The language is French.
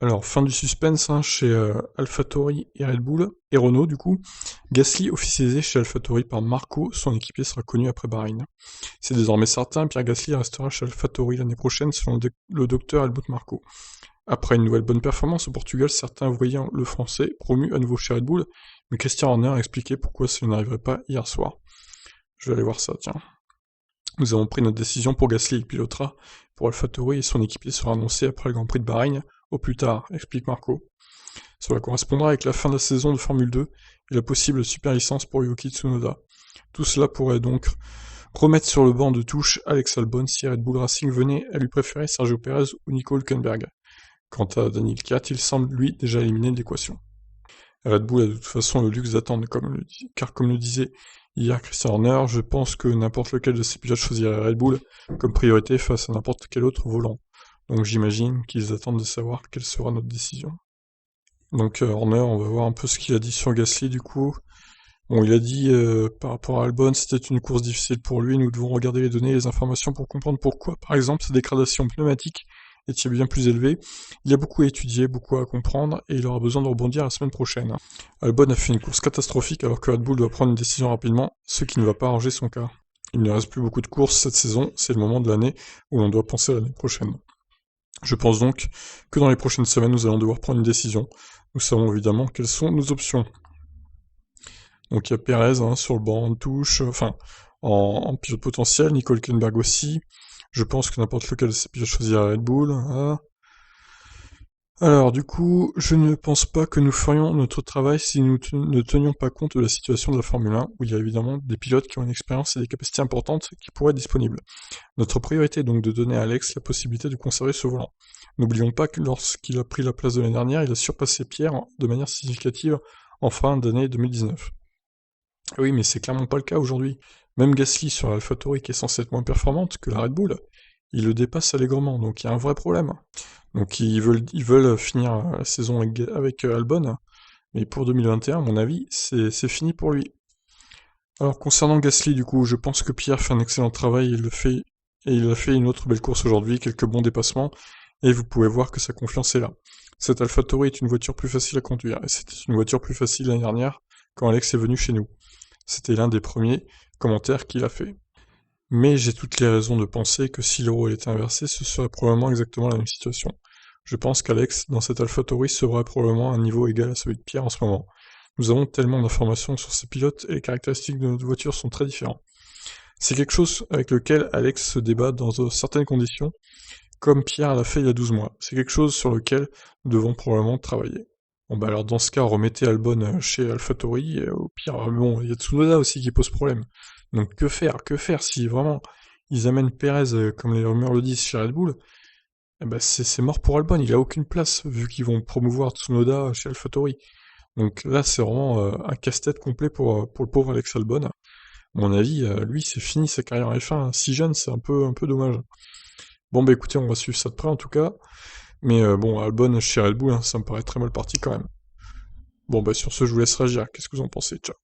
Alors, fin du suspense chez AlphaTauri et Red Bull, et Renault du coup. Gasly officialisé chez AlphaTauri par Marco, son équipier sera connu après Bahreïn. C'est désormais certain, Pierre Gasly restera chez AlphaTauri l'année prochaine selon le docteur Helmut Marko. Après une nouvelle bonne performance au Portugal, certains voyant le français promu à nouveau chez Red Bull, mais Christian Horner a expliqué pourquoi cela n'arriverait pas hier soir. Je vais aller voir ça, tiens. Nous avons pris notre décision pour Gasly, il pilotera pour AlphaTauri et son équipier sera annoncé après le Grand Prix de Bahreïn, au plus tard, explique Marco. Cela correspondra avec la fin de la saison de Formule 2 et la possible super licence pour Yuki Tsunoda. Tout cela pourrait donc remettre sur le banc de touche Alex Albon si Red Bull Racing venait à lui préférer Sergio Perez ou Nico Hülkenberg. Quant à Daniel Kiat, il semble lui déjà éliminé de l'équation. Red Bull a de toute façon le luxe d'attendre, car comme le disait hier Christian Horner, je pense que n'importe lequel de ces pilotes choisirait Red Bull comme priorité face à n'importe quel autre volant. Donc j'imagine qu'ils attendent de savoir quelle sera notre décision. Donc Horner, on va voir un peu ce qu'il a dit sur Gasly du coup. Bon, il a dit par rapport à Albon, c'était une course difficile pour lui, nous devons regarder les données et les informations pour comprendre pourquoi, par exemple, sa dégradation pneumatique est-il bien plus élevée. Il y a beaucoup à étudier, beaucoup à comprendre, et il aura besoin de rebondir la semaine prochaine. Albon a fait une course catastrophique alors que Red Bull doit prendre une décision rapidement, ce qui ne va pas arranger son cas. Il ne reste plus beaucoup de courses cette saison, c'est le moment de l'année où l'on doit penser à l'année prochaine. Je pense donc que dans les prochaines semaines, nous allons devoir prendre une décision. Nous savons évidemment quelles sont nos options. Donc il y a Perez sur le banc de touche, en pilote potentiel, Nico Hülkenberg aussi. Je pense que n'importe lequel de ces pilotes choisirait Red Bull. Alors du coup, je ne pense pas que nous ferions notre travail si nous ne tenions pas compte de la situation de la Formule 1, où il y a évidemment des pilotes qui ont une expérience et des capacités importantes qui pourraient être disponibles. Notre priorité est donc de donner à Alex la possibilité de conserver ce volant. N'oublions pas que lorsqu'il a pris la place de l'année dernière, il a surpassé Pierre de manière significative en fin d'année 2019. Oui, mais c'est clairement pas le cas aujourd'hui. Même Gasly sur l'AlphaTauri, qui est censée être moins performante que la Red Bull, il le dépasse allègrement, donc il y a un vrai problème. Donc ils veulent finir la saison avec Albon, mais pour 2021, à mon avis, c'est fini pour lui. Alors concernant Gasly, du coup, je pense que Pierre fait un excellent travail, il a fait une autre belle course aujourd'hui, quelques bons dépassements, et vous pouvez voir que sa confiance est là. Cette AlphaTauri est une voiture plus facile à conduire, et c'était une voiture plus facile l'année dernière, quand Alex est venu chez nous. C'était l'un des premiers commentaires qu'il a fait. Mais j'ai toutes les raisons de penser que si le rôle était inversé, ce serait probablement exactement la même situation. Je pense qu'Alex, dans cette AlphaTauri, serait probablement à un niveau égal à celui de Pierre en ce moment. Nous avons tellement d'informations sur ces pilotes et les caractéristiques de notre voiture sont très différentes. C'est quelque chose avec lequel Alex se débat dans certaines conditions, comme Pierre l'a fait il y a 12 mois. C'est quelque chose sur lequel nous devons probablement travailler. Bon bah alors dans ce cas, remettez Albon chez AlphaTauri, et au pire, bon, il y a Tsunoda aussi qui pose problème. Donc que faire si vraiment ils amènent Perez, comme les rumeurs le disent, chez Red Bull, eh ben c'est mort pour Albon, il a aucune place, vu qu'ils vont promouvoir Tsunoda chez AlphaTauri. Donc là, c'est vraiment un casse-tête complet pour le pauvre Alex Albon. À mon avis, lui, c'est fini sa carrière en F1, si jeune, c'est un peu dommage. Bon bah écoutez, on va suivre ça de près en tout cas. Mais bon, Albon chez Red Bull, ça me paraît très mal parti quand même. Bon bah sur ce, je vous laisse réagir. Qu'est-ce que vous en pensez? Ciao.